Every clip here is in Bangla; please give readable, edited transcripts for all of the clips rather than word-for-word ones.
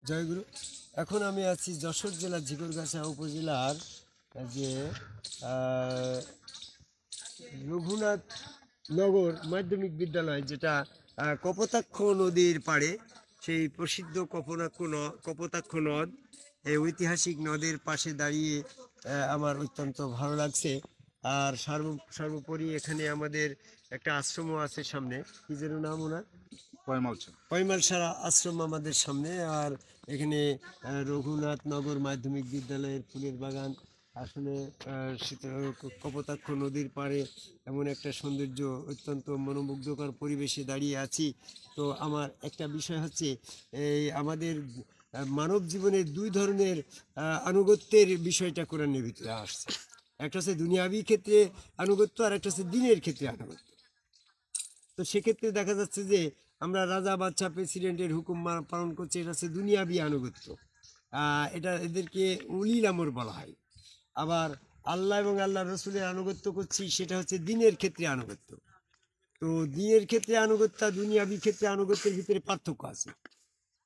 জয়গুরু। এখন আমি আছি যশোর জেলার ঝিকরগাছা উপজেলার যে রঘুনাথ নগর মাধ্যমিক বিদ্যালয়, যেটা কপোতাক্ষ নদীর পাড়ে, সেই প্রসিদ্ধ কপোতাক্ষ নদ, এই ঐতিহাসিক নদের পাশে দাঁড়িয়ে আমার অত্যন্ত ভালো লাগছে। আর সর্বোপরি এখানে আমাদের একটা আশ্রমও আছে সামনে, কি যেন নাম ওনার, পয়মালসারা আশ্রম আমাদের সামনে। আর এখানে রঘুনাথ নগর মাধ্যমিক বিদ্যালয়ের ফুলের বাগান। আসলে কপোতাক্ষ নদীর পাড়ে এমন একটা সৌন্দর্য, অত্যন্ত মনোমুগ্ধকর পরিবেশে দাঁড়িয়ে আছি। তো আমার একটা বিষয় হচ্ছে, এই আমাদের মানব জীবনের দুই ধরনের আনুগত্যের বিষয়টা কোরআনের ভিতরে আসছে। একটা হচ্ছে দুনিয়াবী ক্ষেত্রে আনুগত্য, আর একটা হচ্ছে দিনের ক্ষেত্রে আনুগত্য। তো সেক্ষেত্রে দেখা যাচ্ছে যে আমরা রাজা বাদশাহ প্রেসিডেন্টের হুকুম পালন করছি, এটা হচ্ছে দুনিয়াবি আনুগত্য। এটা এদেরকে উলিল আমর বলা হয়। আবার আল্লাহ এবং আল্লাহ রসুলের আনুগত্য করছি, সেটা হচ্ছে দিনের ক্ষেত্রে আনুগত্য। তো দিনের ক্ষেত্রে আনুগত্য, দুনিয়াবি ক্ষেত্রে আনুগত্যের ভিতরে পার্থক্য আছে।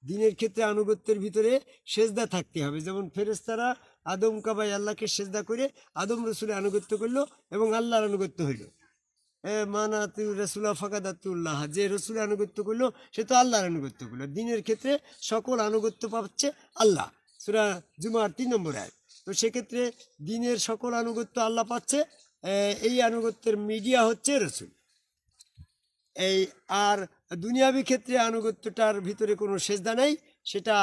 দিনের ক্ষেত্রে আনুগত্যের ভিতরে সেজদা থাকতে হবে। যেমন ফেরেশতারা আদম কাবাই আল্লাহকে সেজদা করে আদম রসুলের আনুগত্য করলো এবং আল্লাহর আনুগত্য হইল। রসুল্লাহ ফাকাদাতুল্লাহ, যে রসুলের আনুগত্য করলো সে তো আল্লাহর আনুগত্য করলো। দিনের ক্ষেত্রে সকল আনুগত্য পাচ্ছে আল্লাহ, সূরা জুমার 3 নম্বর আয়াত। তো সেক্ষেত্রে দিনের সকল আনুগত্য আল্লাহ পাচ্ছে। এই আনুগত্যের মিডিয়া হচ্ছে রসুল। এই আর দুনিয়াবি ক্ষেত্রে আনুগত্যটার ভিতরে কোনো সেজদা নেই। সেটা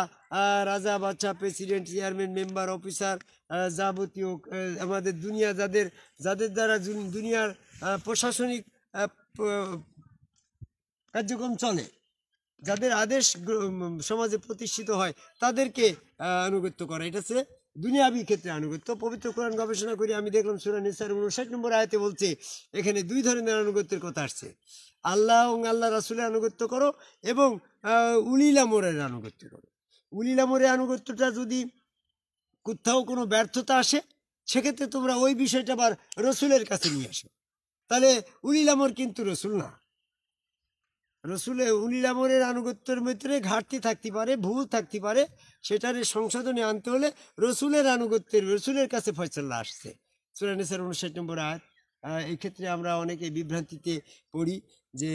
রাজা বাদশাহ প্রেসিডেন্ট চেয়ারম্যান মেম্বার অফিসার যাবতীয় আমাদের দুনিয়া যাদের যাদের দ্বারা দুনিয়ার প্রশাসনিক কার্যক্রম চলে, যাদের আদেশ সমাজে প্রতিষ্ঠিত হয়, তাদেরকে আনুগত্য করা, এটা হচ্ছে দুনিয়াবি ক্ষেত্রে আনুগত্য। পবিত্র কোরআন গবেষণা করে আমি দেখলাম সূরা নিসার 59 নম্বর আয়াতে বলছে, এখানে দুই ধরনের আনুগত্যের কথা আসছে। আল্লাহ এবং আল্লাহ রাসূলের আনুগত্য করো এবং উলিল আমরের আনুগত্য করো। উলিল আমরের আনুগত্যটা যদি কোথাও কোনো ব্যর্থতা আসে, সেক্ষেত্রে তোমরা ওই বিষয়টা আবার রসুলের কাছে নিয়ে আসো। তাহলে উলিল আমর কিন্তু রসুল না। উলিল আমরের আনুগত্যের ভিতরে ঘাটতি থাকতে পারে, ভুল থাকতে পারে, সেটার সংশোধনে আনতে হলে রসুলের আনুগত্যের, রসুলের কাছে ফয়সালা আসছে। সূরা নিসার 59 নম্বর আয়াত। এই ক্ষেত্রে আমরা অনেকে বিভ্রান্তিতে পড়ি যে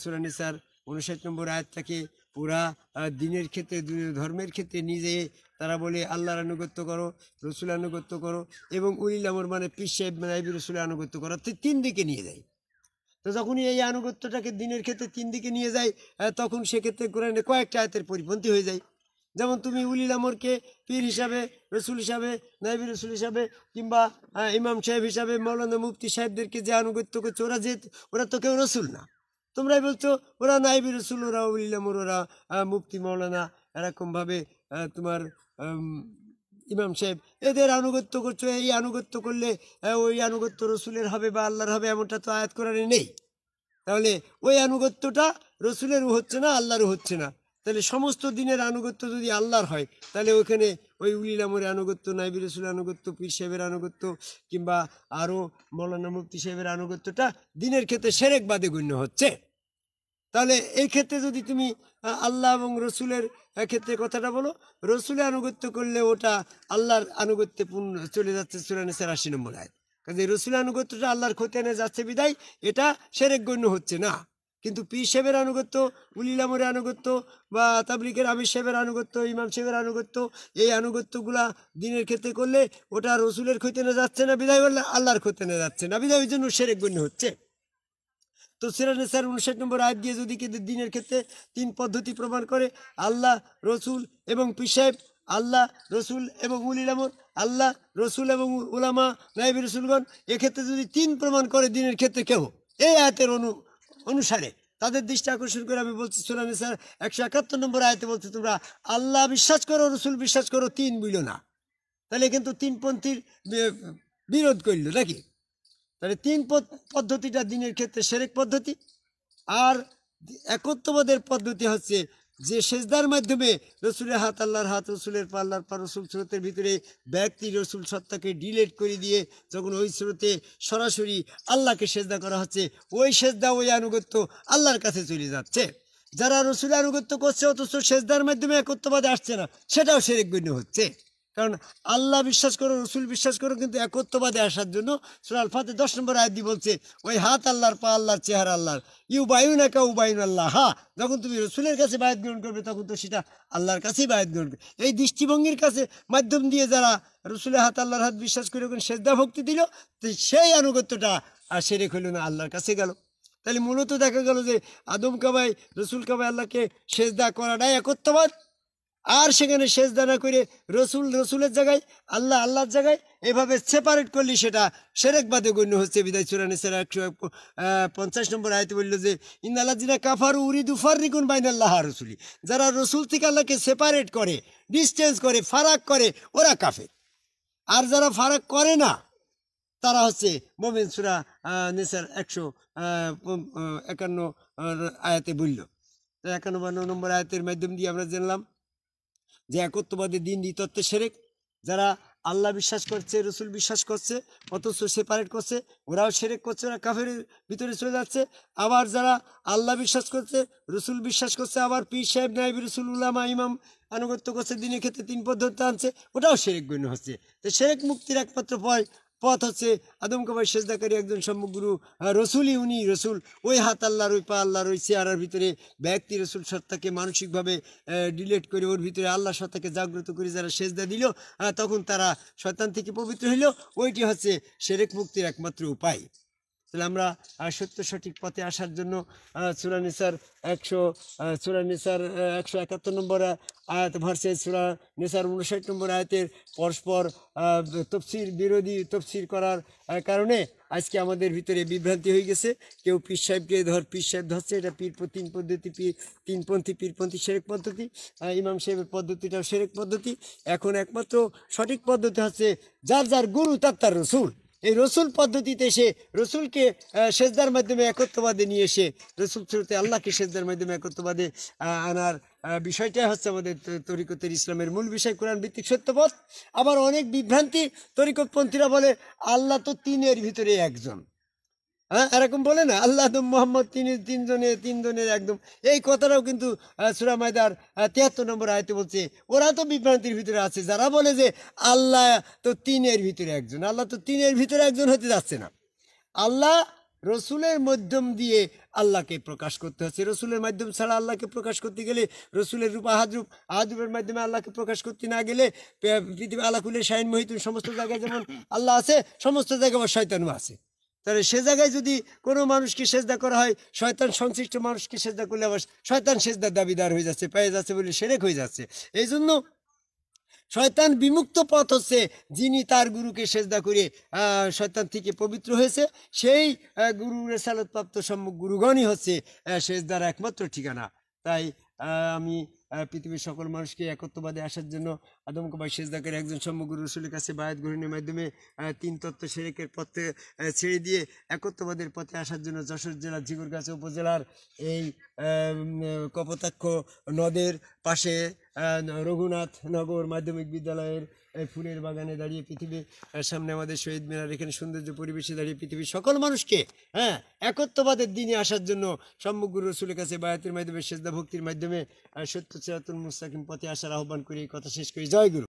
সূরা নিসার 59 নম্বর আয়াতটাকে পুরা দিনের ক্ষেত্রে, ধর্মের ক্ষেত্রে নিজে তারা বলে আল্লাহর আনুগত্য করো, রসুল আনুগত্য করো এবং উলিল আমর মানে পীর সাহেব নায়েবে রসুলের আনুগত্য করো, 3 দিকে নিয়ে যায়। তো যখনই এই আনুগত্যটাকে দিনের ক্ষেত্রে 3 দিকে নিয়ে যায়, তখন সেক্ষেত্রে কোরআনে কয়েকটা আয়াতের পরিপন্থী হয়ে যায়। যেমন তুমি উলিল আমরকে পীর হিসাবে, রসুল হিসাবে, নায়েবে রসুল হিসাবে, কিংবা ইমাম সাহেব হিসাবে, মৌলানা মুফতি সাহেবদেরকে যে আনুগত্য করছো, ওরা তো কেউ রসুল না। তোমরাই বলছো ওরা নায়েবে রসুল, ওরা উলিল আমর, ওরা মুফতি মৌলানা, এরকমভাবে তোমার ইমাম সাহেব, এদের আনুগত্য করছো। এই আনুগত্য করলে ওই আনুগত্য রসুলের হবে বা আল্লাহর হবে, এমনটা তো আয়াত কোরআনে নেই। তাহলে ওই আনুগত্যটা রসুলেরও হচ্ছে না, আল্লাহরও হচ্ছে না। তাহলে সমস্ত দিনের আনুগত্য যদি আল্লাহর হয়, তাহলে ওখানে ওই উলিল আমরের আনুগত্য, নায়েবে রসুলের আনুগত্য, পীর সাহেবের আনুগত্য, কিংবা আরও মৌলানা মুফতি সাহেবের আনুগত্যটা দিনের ক্ষেত্রে শিরক বাদে গণ্য হচ্ছে। তাহলে এই ক্ষেত্রে যদি তুমি আল্লাহ এবং রসুলের ক্ষেত্রে কথাটা বলো, রসুলের আনুগত্য করলে ওটা আল্লাহর আনুগত্যে পূর্ণ চলে যাচ্ছে। সূরা নিসার 80 নম্বর আয়াত। কাজে রসুলের আনুগত্যটা আল্লাহর খতিয়ানে যাচ্ছে বিদায় এটা শিরক গণ্য হচ্ছে না। কিন্তু পীর সাহেবের আনুগত্য, উলিল আমরের আনুগত্য, বা তাবলিগের আমির সাহেবের আনুগত্য, ইমাম সাহেবের আনুগত্য, এই আনুগত্যগুলা দিনের ক্ষেত্রে করলে ওটা রসুলের খতিয়ানে যাচ্ছে না বিদায়, আল্লাহর খতিয়ানে যাচ্ছে না বিদায়, ওই জন্য শিরক গণ্য হচ্ছে। তো সূরা নিসার 59 নম্বর আয়াত দিয়ে যদি দিনের ক্ষেত্রে 3 পদ্ধতি প্রমাণ করে, আল্লাহ, রসুল এবং পীর সাহেব, আল্লাহ, রসুল এবং উলিল আমর, আল্লাহ, রসুল এবং উলামা, নায়েবে রসুলগণ, এক্ষেত্রে যদি 3 প্রমাণ করে দিনের ক্ষেত্রে কেউ, এই আয়াতের অনুসারে তাদের দৃষ্টি আকর্ষণ করে আমি বলছি, সূরা নিসার 171 নম্বর আয়াতে বলছে, তোমরা আল্লাহ বিশ্বাস করো, রসুল বিশ্বাস করো, 3 বইলো না। তাহলে কিন্তু 3 পন্থীর বিরোধ করল নাকি? তাহলে 3 পদ্ধতিটা দিনের ক্ষেত্রে শিরক পদ্ধতি। আর একত্ববাদের পদ্ধতি হচ্ছে যে সেজদার মাধ্যমে রসুলের হাত আল্লাহর হাত, রসুলের পা আল্লাহর পা, রসুল স্রোতের ভিতরে ব্যক্তি রসুল সত্তাকে ডিলেট করে দিয়ে যখন ওই স্রোতে সরাসরি আল্লাহকে সেজদা করা হচ্ছে, ওই সেজদা, ওই আনুগত্য আল্লাহর কাছে চলে যাচ্ছে। যারা রসুলের আনুগত্য করছে অথচ সেজদার মাধ্যমে একত্ববাদে আসছে না, সেটাও শিরক গণ্য হচ্ছে। কারণ আল্লাহ বিশ্বাস করো, রসুল বিশ্বাস করো, কিন্তু একত্ববাদে আসার জন্য সূরা আল ফাতির 10 নম্বর আয়াত দিয়ে বলছে, ওই হাত আল্লাহর, পা আল্লাহর, চেহারা আল্লাহর, ইউ বায়ুনাকা উবায়ুন আল্লাহ। হ্যাঁ, যখন তুমি রসুলের কাছে বায়াত গ্রহণ করবে তখন তো সেটা আল্লাহর কাছেই বায়াত গ্রহণ করবে। এই দৃষ্টিভঙ্গির কাছে মাধ্যম দিয়ে যারা রসুলের হাত আল্লাহর হাত বিশ্বাস করে ওখানে সেজদা ভক্তি দিল, তো সেই আনুগত্যটা আর শিরক হইল না, আল্লাহর কাছে গেল। তাহলে মূলত দেখা গেল যে আদম কাবাই, রসুল কাবাই আল্লাহকে সেজদা করাটাই একত্ববাদ। আর সেখানে সেজদা না করে রসুলের জায়গায়, আল্লাহর জায়গায় এভাবে সেপারেট করলে সেটা শিরকবাদে গণ্য হচ্ছে। বিদায় সূরা নিসার 150 নম্বর আয়াতে বলল যে ইন্নাল্লাযিনা কাফারু উরিদু ফাররিকুন বাইনাল্লাহি ওয়া রাসূলি, যারা রসুল থেকে আল্লাহকে সেপারেট করে, ডিস্টেন্স করে, ফারাক করে, ওরা কাফের। আর যারা ফারাক করে না তারা হচ্ছে মুমিন। সূরা নিসার 151 আয়াতে বলল। 51 নম্বর আয়াতের মাধ্যম দিয়ে আমরা জানলাম যে একত্ববাদী দিন দ্বিতত্ত্বে শিরক। যারা আল্লাহ বিশ্বাস করছে, রসুল বিশ্বাস করছে, অথচ সেপারেট করছে, ওরাও শিরক করছে, ওরা কাফেরের ভিতরে চলে যাচ্ছে। আবার যারা আল্লাহ বিশ্বাস করছে, রসুল বিশ্বাস করছে, আবার পীর সাহেব, নায়েব, রসুল, উলামা, ইমাম আনুগত্য করছে, দিনের ক্ষেত্রে 3 পদ্ধতি আনছে, ওটাও শিরক গণ্য হচ্ছে। তো শিরক মুক্তির একমাত্র পথ হচ্ছে আদম কাবাই সেজদাকারী একজন সম্যকগুরু রসুলই, উনি রসুল। ওই হাত আল্লাহর, ওই পা আল্লাহর, ওই চেহারার ভিতরে ব্যক্তি রসুল সত্তাকে মানসিকভাবে ডিলেট করে ওর ভিতরে আল্লাহ সত্তাকে জাগ্রত করে যারা সেজদা দিল, তখন তারা শয়তান থেকে পবিত্র হইল। ওইটি হচ্ছে শিরক মুক্তির একমাত্র উপায়। তাহলে আমরা সত্য সঠিক পথে আসার জন্য সূরা নিসার 171 নম্বর আয়াত ভার্সেস সূরা নিসার 59 নম্বর আয়াতের পরস্পর তফসির বিরোধী তফসির করার কারণে আজকে আমাদের ভিতরে বিভ্রান্তি হয়ে গেছে। কেউ পীর সাহেবকে পীর সাহেব ধরছে, এটা তিন পদ্ধতি, তিনপন্থী পীরপন্থী শিরক পদ্ধতি। ইমাম সাহেবের পদ্ধতিটাও শিরক পদ্ধতি। এখন একমাত্র সঠিক পদ্ধতি হচ্ছে যার গুরু তার রসুল। এই রসুল পদ্ধতিতে সে রসুলকে সেজদার মাধ্যমে একত্ববাদে নিয়ে এসে রসুল স্রোতে আল্লাহকে সেজদার মাধ্যমে একত্ববাদে আনার বিষয়টাই হচ্ছে আমাদের তরিকতের ইসলামের মূল বিষয়, কোরআন ভিত্তিক সত্যপথ। আবার অনেক বিভ্রান্তি, তরিকতপন্থীরা বলে আল্লাহ তো 3-এর ভিতরে একজন। হ্যাঁ, এরকম বলে না, আল্লাহ তো মোহাম্মদ তিনজনের একদম। এই কথাটাও কিন্তু সূরা মায়দার 73 নম্বর আয়াতে বলছে। ওরা তো বিভ্রান্তির ভিতরে আছে যারা বলে যে আল্লাহ তো 3-এর ভিতরে একজন। আল্লাহ তো 3-এর ভিতরে একজন হতে যাচ্ছে না। আল্লাহ রসুলের মাধ্যম দিয়ে আল্লাহকে প্রকাশ করতে হচ্ছে। রসুলের মাধ্যম ছাড়া আল্লাহকে প্রকাশ করতে গেলে, রসুলের রূপ আহাদরূপের মাধ্যমে আল্লাহকে প্রকাশ করতে না গেলে, পৃথিবী আলাকুলের শাহিন মহিতুন সমস্ত জায়গায় যেমন আল্লাহ আছে, সমস্ত জায়গায় আবার শয়তানও আছে। তাহলে সে জায়গায় যদি কোনো মানুষকে সেজদা করা হয়, শয়তান সংশ্লিষ্ট মানুষকে সেজদা করলে আবার শয়তান সেজদার দাবিদার হয়ে যাচ্ছে, পেয়ে যাচ্ছে বলে শিরক হয়ে যাচ্ছে। এই জন্য শয়তান বিমুক্ত পথ হচ্ছে যিনি তার গুরুকে সেজদা করে শয়তান থেকে পবিত্র হয়েছে, সেই গুরু রেসালতপ্রাপ্ত সম্মুখ গুরুগণই হচ্ছে সেজদার একমাত্র ঠিকানা। তাই আমি পৃথিবীর সকল মানুষকে একত্ববাদে আসার জন্য আদম কাবাই সেজদাকারী একজন সম্মুগুরু রসুলের কাছে বায়াত গ্রহণের মাধ্যমে 3 তত্ত্ব শিরকের পথে ছেড়ে দিয়ে একত্ববাদের পথে আসার জন্য যশোর জেলার ঝিগুরগাছা উপজেলার এই কপোতাক্ষ নদের পাশে রঘুনাথ নগর মাধ্যমিক বিদ্যালয়ের ফুলের বাগানে দাঁড়িয়ে, পৃথিবীর সামনে আমাদের শহীদ মিনার, এখানে সৌন্দর্য পরিবেশে দাঁড়িয়ে পৃথিবীর সকল মানুষকে একত্ববাদের দিনে আসার জন্য সম্মুখ রসুলের কাছে বায়াতের মাধ্যমে সেজদা ভক্তির মাধ্যমে সত্য সিরাতুল মুস্তাকিম পথে আসার আহ্বান করে এই কথা শেষ করি। জয় গুরু।